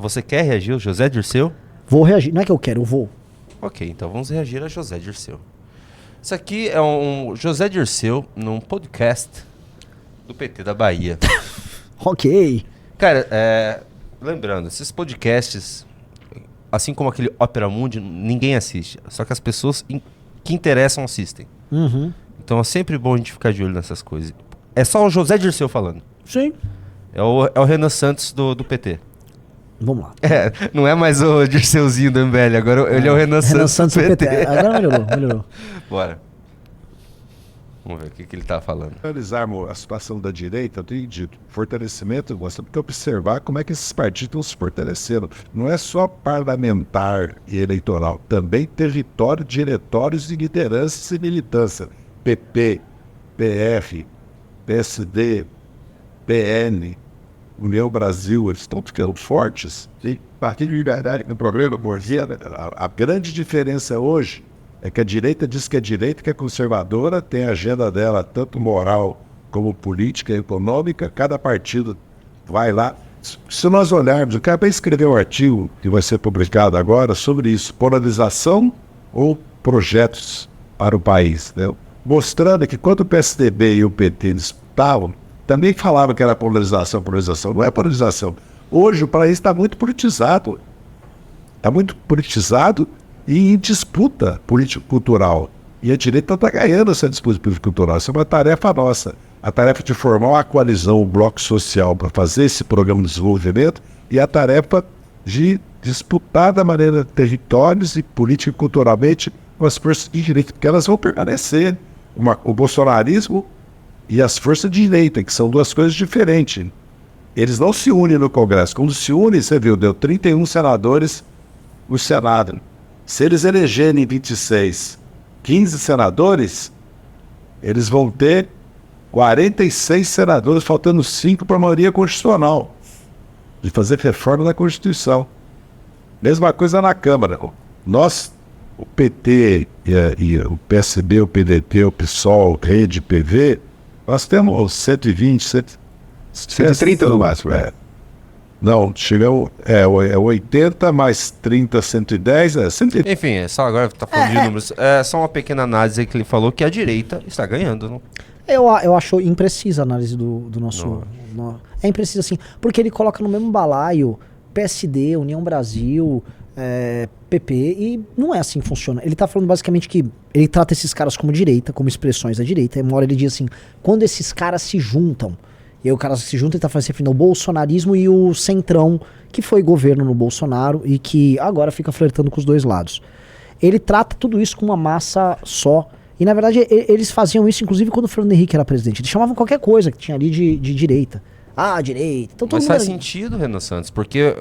você quer reagir ao José Dirceu? Vou reagir. Não é que eu quero, eu vou. Ok, então vamos reagir a José Dirceu. Isso aqui é um José Dirceu num podcast do PT da Bahia. Ok. Cara, lembrando, esses podcasts, assim como aquele Opera Mundi, ninguém assiste. Só que as pessoas que interessam assistem. Uhum. Então é sempre bom a gente ficar de olho nessas coisas. É só o José Dirceu falando. Sim. É o Renan Santos do PT. Vamos lá. Não é mais o Dirceuzinho do MBL, agora ele é o Renan Santos do PT. Agora melhorou. Bora. Vamos ver o que ele tá falando. Analisarmos a situação da direita, eu tenho dito, fortalecimento, nós temos que observar como é que esses partidos estão se fortalecendo. Não é só parlamentar e eleitoral, também território, diretórios e lideranças e militância. PP, PF, PSD, PN, União Brasil, eles estão ficando fortes. Sim. Partido de Liberdade, no programa Borgia, a grande diferença hoje é que a direita diz que é direita, que é conservadora, tem a agenda dela, tanto moral como política e econômica, cada partido vai lá. Se nós olharmos, eu acabei de escrever um artigo que vai ser publicado agora sobre isso, polarização ou projetos para o país, né? Mostrando que quando o PSDB e o PT disputavam, também falavam que era polarização, não é polarização. Hoje o país está muito politizado. Está muito politizado e em disputa político-cultural. E a direita está ganhando essa disputa político-cultural. Isso é uma tarefa nossa. A tarefa de formar uma coalizão, um bloco social para fazer esse programa de desenvolvimento e a tarefa de disputar da maneira territórios e político-culturalmente com as forças de direita, porque elas vão permanecer. O bolsonarismo e as forças de direita, que são duas coisas diferentes. Eles não se unem no Congresso. Quando se unem, você viu, deu 31 senadores no Senado. Se eles elegerem 26, 15 senadores, eles vão ter 46 senadores, faltando 5 para a maioria constitucional, de fazer reforma da Constituição. Mesma coisa na Câmara. Nós, o PT e o PSB, o PDT, o PSOL, Rede, PV, nós temos 120, 130 no máximo. Não, chegou, 80 mais 30, 110, 110. Enfim, só agora tá falando de números. É só uma pequena análise aí que ele falou que a direita está ganhando, não? Eu acho imprecisa a análise do nosso... É imprecisa, sim. Porque ele coloca no mesmo balaio PSD, União Brasil, PP, e não é assim que funciona. Ele tá falando basicamente que ele trata esses caras como direita, como expressões da direita, e uma hora ele diz assim, quando esses caras se juntam, e aí o cara se junta e tá fazendo referindo ao bolsonarismo e o centrão, que foi governo no Bolsonaro e que agora fica flertando com os dois lados. Ele trata tudo isso com uma massa só. E na verdade eles faziam isso inclusive quando o Fernando Henrique era presidente. Eles chamavam qualquer coisa que tinha ali de direita. Ah, direita. Então, mas faz sentido, Renan Santos, porque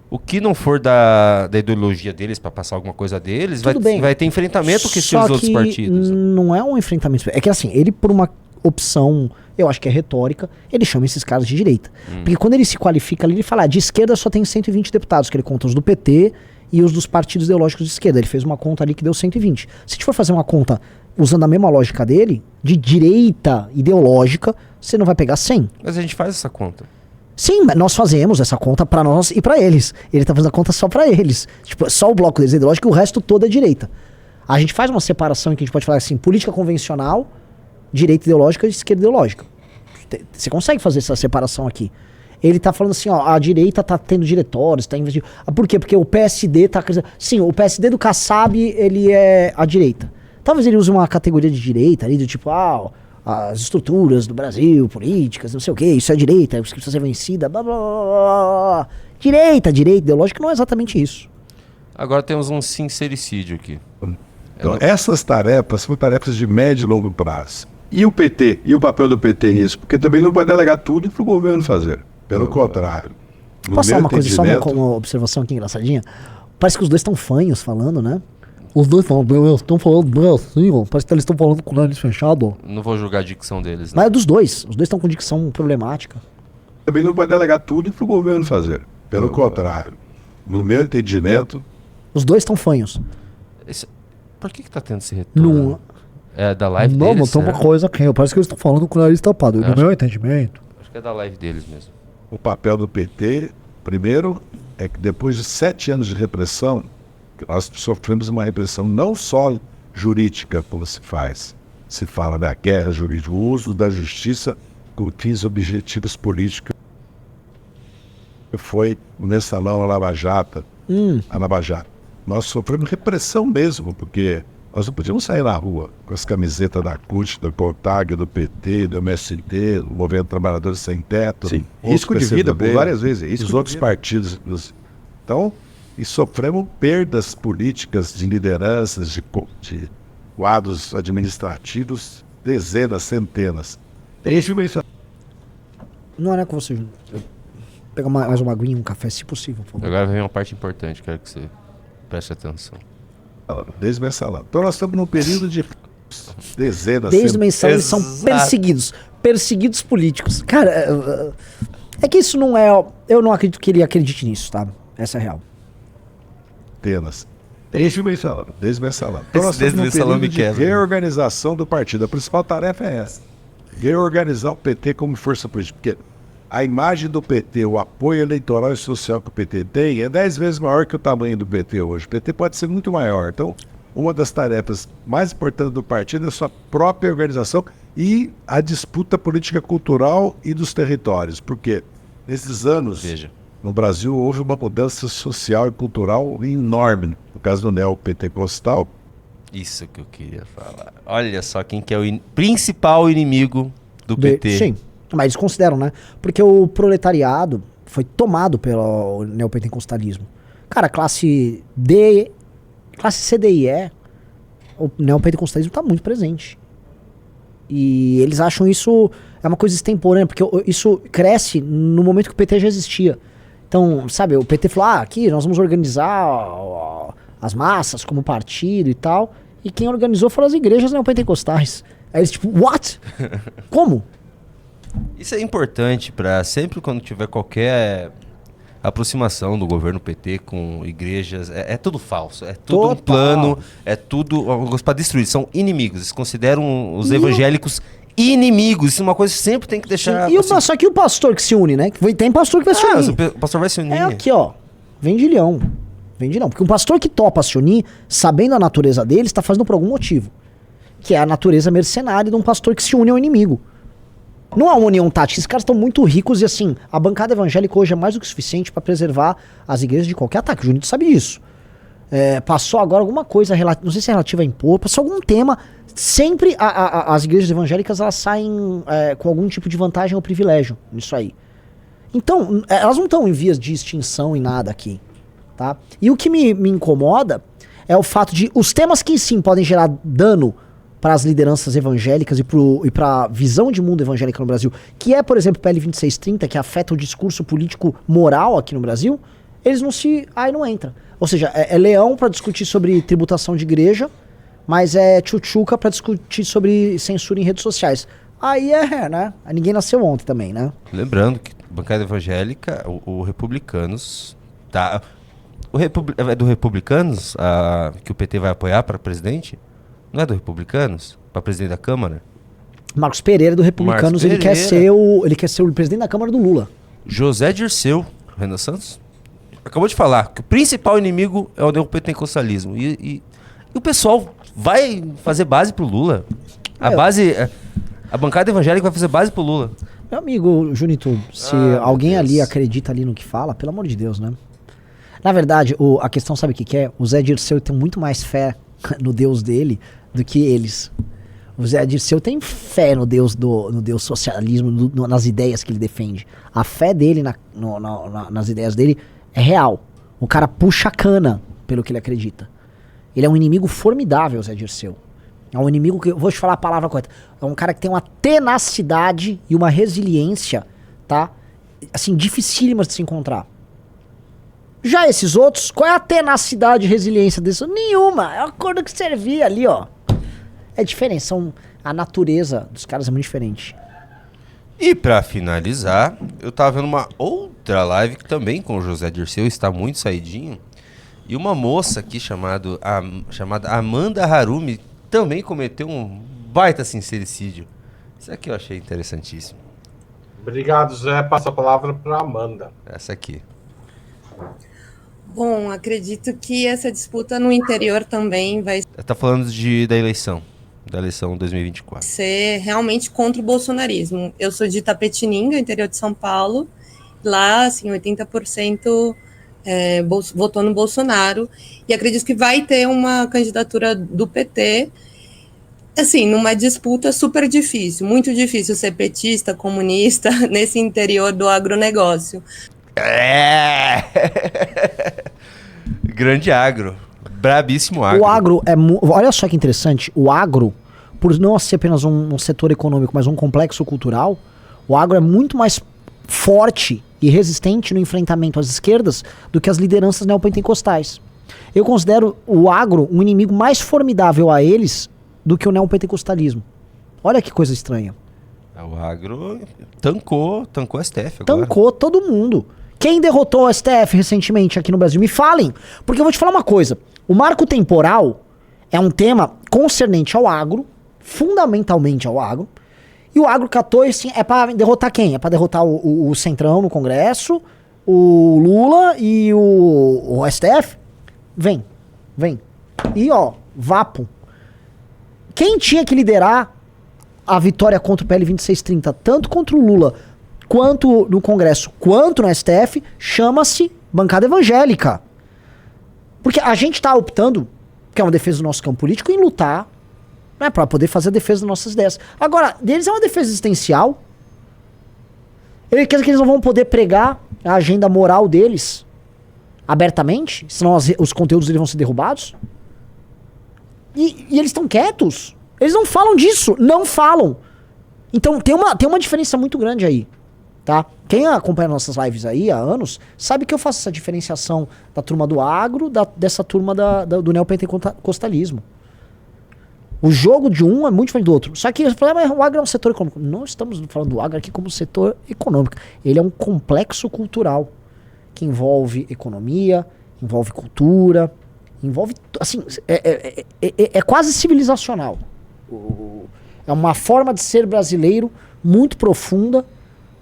o que não for da ideologia deles para passar alguma coisa deles, vai ter enfrentamento com esses outros partidos. Não é um enfrentamento. É que assim, ele por uma opção, eu acho que é retórica, ele chama esses caras de direita. Porque quando ele se qualifica ali, ele fala, de esquerda só tem 120 deputados, que ele conta os do PT e os dos partidos ideológicos de esquerda. Ele fez uma conta ali que deu 120. Se a gente for fazer uma conta usando a mesma lógica dele, de direita ideológica, você não vai pegar 100. Mas a gente faz essa conta. Sim, nós fazemos essa conta pra nós e pra eles. Ele tá fazendo a conta só pra eles. Tipo, só o bloco deles é ideológico e o resto todo é direita. A gente faz uma separação em que a gente pode falar assim, política convencional, direita ideológica e esquerda ideológica. Você consegue fazer essa separação aqui. Ele tá falando assim, ó, a direita tá tendo diretórios, tá investindo. Por quê? Porque o PSD tá... Sim, o PSD do Kassab, ele é a direita. Talvez ele use uma categoria de direita ali, do tipo, as estruturas do Brasil, políticas, não sei o que, isso é direita, isso precisa ser vencida, blá, blá, blá, blá. Direita, ideológica, não é exatamente isso. Agora temos um sincericídio aqui. Então, essas tarefas são tarefas de médio e longo prazo. E o PT? E o papel do PT nisso? Porque também não vai delegar tudo para o governo fazer. Pelo contrário. Vou passar uma coisa, só uma observação aqui engraçadinha. Parece que os dois estão fanhos falando, né? Os dois estão falando bem assim, ó. Parece que eles estão falando com o nariz fechado, ó. Não vou julgar a dicção deles, né? Mas é dos dois. Os dois estão com dicção problemática. Também não vai delegar tudo para o governo fazer. Pelo contrário. No meu entendimento... Os dois estão fanhos. Por que tá tendo esse retorno? Não. É da live deles? Não, mas tem uma coisa aqui. Parece que eles estão falando com o nariz tapado. No meu entendimento. Acho que é da live deles mesmo. O papel do PT Primeiro, é que depois de 7 anos de repressão, nós sofremos uma repressão não só jurídica, como se fala da guerra jurídica, o uso da justiça com fins objetivos políticos, foi o mensalão, a Lava Jato. Nós sofremos repressão mesmo, porque nós não podíamos sair na rua com as camisetas da CUT, do CONTAG, do PT, do MST, do Movimento Trabalhadores Sem Teto. Sim. Risco de vida, por várias vezes. Os outros partidos. Então, e sofremos perdas políticas de lideranças, de quadros administrativos, dezenas, centenas. Não é com você, Júnior. Pegar mais uma aguinha, um café, se possível, por favor. Agora vem uma parte importante, quero que você preste atenção. Desde o mensalão. Então nós estamos num período de dezenas. Desde o mensalão eles são perseguidos. Perseguidos políticos. Cara, é que isso não é... Eu não acredito que ele acredite nisso, tá? Essa é a real. Centenas. Desde o mensalão. Então nós estamos num período de reorganização do partido. A principal tarefa é essa. Reorganizar o PT como força política. Porque a imagem do PT, o apoio eleitoral e social que o PT tem é 10 vezes maior que o tamanho do PT hoje. O PT pode ser muito maior. Então, uma das tarefas mais importantes do partido é a sua própria organização e a disputa política cultural e dos territórios. Porque nesses anos, no Brasil, houve uma mudança social e cultural enorme. No caso do neopentecostal. Isso que eu queria falar. Olha só quem que é o principal inimigo do PT. Sim. Mas eles consideram, né? Porque o proletariado foi tomado pelo neopentecostalismo. Cara, classe D, classe C, D e E, o neopentecostalismo tá muito presente. E eles acham isso é uma coisa extemporânea, porque isso cresce no momento que o PT já existia. Então, sabe, o PT falou, aqui nós vamos organizar as massas como partido e tal. E quem organizou foram as igrejas neopentecostais. Aí eles tipo, what? Como? Isso é importante para sempre quando tiver qualquer aproximação do governo PT com igrejas, é tudo falso, é tudo um plano, é tudo para destruir, são inimigos, eles consideram os evangélicos inimigos, isso é uma coisa que sempre tem que deixar... E assim, só que o pastor que se une, né? Tem pastor que vai se unir. O pastor vai se unir. É aqui, ó, vendilhão, porque um pastor que topa se unir, sabendo a natureza dele, está fazendo por algum motivo, que é a natureza mercenária de um pastor que se une ao inimigo. Não há uma união tática. Esses caras estão muito ricos e assim, a bancada evangélica hoje é mais do que suficiente para preservar as igrejas de qualquer ataque. O Junito sabe disso. Passou agora alguma coisa, não sei se é relativa a impor, passou algum tema. Sempre as igrejas evangélicas elas saem com algum tipo de vantagem ou privilégio nisso aí. Então, elas não estão em vias de extinção em nada aqui. Tá? E o que me incomoda é o fato de os temas que sim podem gerar dano para as lideranças evangélicas e para a visão de mundo evangélica no Brasil, que é, por exemplo, o PL 2630, que afeta o discurso político moral aqui no Brasil, eles não entra. Ou seja, é leão para discutir sobre tributação de igreja, mas é tchutchuca para discutir sobre censura em redes sociais. Aí né? Ninguém nasceu ontem também, né? Lembrando que bancada evangélica, o Republicanos, tá... É do Republicanos que o PT vai apoiar para presidente? Não é do Republicanos? Para presidente da Câmara? Marcos Pereira do Republicanos, ele quer ser o presidente da Câmara do Lula. José Dirceu, Renan Santos, acabou de falar que o principal inimigo é o neopentecostalismo. E o pessoal vai fazer base pro Lula. A bancada evangélica vai fazer base pro Lula. Meu amigo Junito, se alguém ali acredita ali no que fala, pelo amor de Deus, né? Na verdade, a questão sabe o que é? O Zé Dirceu tem muito mais fé no Deus dele do que eles. O Zé Dirceu tem fé no Deus socialismo, nas ideias que ele defende. A fé dele nas ideias dele é real. O cara puxa a cana pelo que ele acredita. Ele é um inimigo formidável, o Zé Dirceu. É um inimigo que, eu vou te falar a palavra correta, é um cara que tem uma tenacidade e uma resiliência, tá? Assim, dificílimas de se encontrar. Já esses outros, qual é a tenacidade e resiliência desses? Nenhuma. É a cor do que servia ali, ó. É diferente. A natureza dos caras é muito diferente. E pra finalizar, eu tava vendo uma outra live que também com o José Dirceu, está muito saidinho. E uma moça aqui chamada Amanda Harumi também cometeu um baita sincericídio. Isso aqui eu achei interessantíssimo. Obrigado, Zé. Passa a palavra pra Amanda. Essa aqui. Bom, acredito que essa disputa no interior também vai Tá falando da eleição 2024. ser realmente contra o bolsonarismo. Eu sou de Itapetininga, interior de São Paulo. Lá, assim, 80% votou no Bolsonaro. E acredito que vai ter uma candidatura do PT, assim, numa disputa super difícil. Muito difícil ser petista, comunista, nesse interior do agronegócio. Grande agro. Brabíssimo agro. O agro olha só que interessante. O agro, por não ser apenas um setor econômico, mas um complexo cultural, o agro é muito mais forte e resistente no enfrentamento às esquerdas do que as lideranças neopentecostais. Eu considero o agro um inimigo mais formidável a eles do que o neopentecostalismo. Olha que coisa estranha. O agro tancou o STF agora. Tancou todo mundo. Quem derrotou o STF recentemente aqui no Brasil? Me falem, porque eu vou te falar uma coisa. O marco temporal é um tema concernente ao agro, fundamentalmente ao agro, e o agro catou assim, é pra derrotar quem? É pra derrotar o Centrão no Congresso, o Lula e o STF? Vem. E ó, vapo. Quem tinha que liderar a vitória contra o PL 2630, tanto contra o Lula, quanto no Congresso, quanto no STF, chama-se bancada evangélica. Porque a gente tá optando, que é uma defesa do nosso campo político, em lutar, né, pra poder fazer a defesa das nossas ideias. Agora, deles é uma defesa existencial. Ele quer dizer que eles não vão poder pregar a agenda moral deles abertamente, senão os conteúdos deles vão ser derrubados. E eles estão quietos. Eles não falam disso, não falam. Então tem uma diferença muito grande aí, tá? Quem acompanha nossas lives aí há anos, sabe que eu faço essa diferenciação da turma do agro, dessa turma do neopentecostalismo. O jogo de um é muito diferente do outro. Só que o agro é um setor econômico. Não estamos falando do agro aqui como setor econômico. Ele é um complexo cultural que envolve economia, envolve cultura, envolve... Assim, é quase civilizacional. É uma forma de ser brasileiro muito profunda,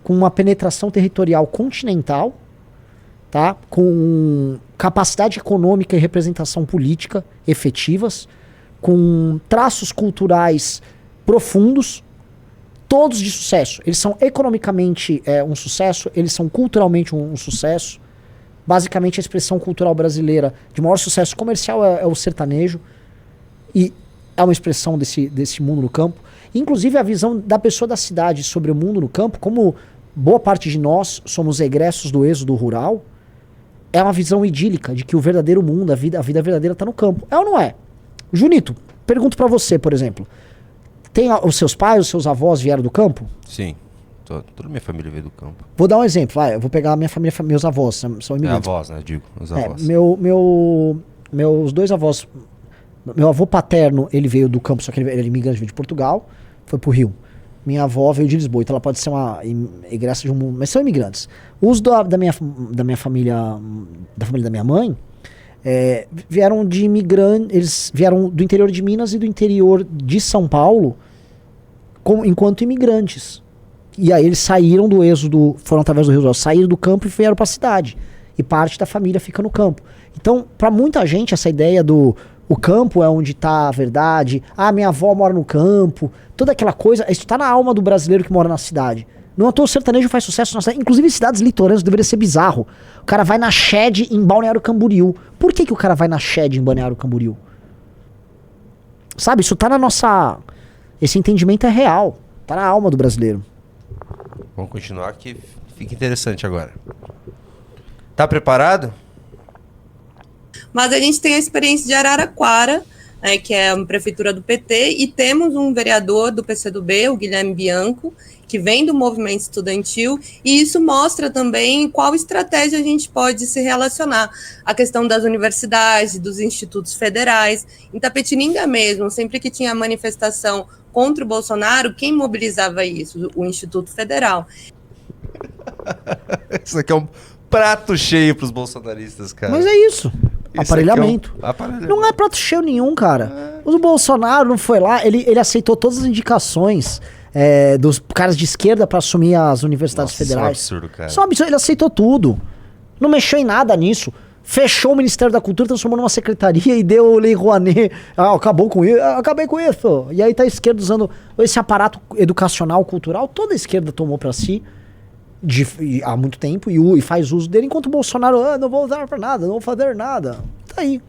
com uma penetração territorial continental, tá? Com capacidade econômica e representação política efetivas, com traços culturais profundos, todos de sucesso. Eles são economicamente um sucesso, eles são culturalmente um sucesso. Basicamente, a expressão cultural brasileira de maior sucesso comercial é o sertanejo, e é uma expressão desse mundo no campo. Inclusive, a visão da pessoa da cidade sobre o mundo no campo, como boa parte de nós somos egressos do êxodo rural, é uma visão idílica de que o verdadeiro mundo, a vida verdadeira está no campo. É ou não é? Junito, pergunto pra você, por exemplo. Os seus pais, os seus avós vieram do campo? Sim. Toda minha família veio do campo. Vou dar um exemplo. Eu vou pegar a minha família, meus avós, são imigrantes. Avós, né? Digo, os avós. Meus dois avós. Meu avô paterno, ele veio do campo, só que ele era imigrante, veio de Portugal, foi pro Rio. Minha avó veio de Lisboa, então ela pode ser uma egressa de um mundo, mas são imigrantes. Os da minha família, da família da minha mãe, vieram de imigrantes, eles vieram do interior de Minas e do interior de São Paulo enquanto imigrantes. E aí eles saíram do êxodo, foram através do Rio, saíram do campo e vieram para a cidade. E parte da família fica no campo. Então, para muita gente, essa ideia o campo é onde está a verdade, minha avó mora no campo, toda aquela coisa, isso está na alma do brasileiro que mora na cidade. Não à toa o sertanejo faz sucesso na cidade, inclusive em cidades litorâneas, deveria ser bizarro. O cara vai na Shed em Balneário Camboriú. Por que o cara vai na Shed em Balneário Camboriú? Sabe, isso tá na nossa... Esse entendimento é real, tá na alma do brasileiro. Vamos continuar que fica interessante agora. Tá preparado? Mas a gente tem a experiência de Araraquara, que é a prefeitura do PT, e temos um vereador do PCdoB, o Guilherme Bianco, que vem do movimento estudantil, e isso mostra também qual estratégia a gente pode se relacionar. A questão das universidades, dos institutos federais. Em Itapetininga mesmo, sempre que tinha manifestação contra o Bolsonaro, quem mobilizava isso? O Instituto Federal. Isso aqui é um prato cheio pros bolsonaristas, cara. Mas é isso. Aparelhamento. Não é prato cheio nenhum, cara. O Bolsonaro não foi lá, ele aceitou todas as indicações dos caras de esquerda pra assumir as universidades federais. Isso é um absurdo, cara. Isso é um absurdo, ele aceitou tudo. Não mexeu em nada nisso. Fechou o Ministério da Cultura, transformou numa secretaria e deu o Lei Rouanet. Acabou com isso. Acabei com isso. E aí tá a esquerda usando esse aparato educacional, cultural. Toda a esquerda tomou pra si há muito tempo e faz uso dele, enquanto o Bolsonaro, não vou usar pra nada, não vou fazer nada. Tá aí.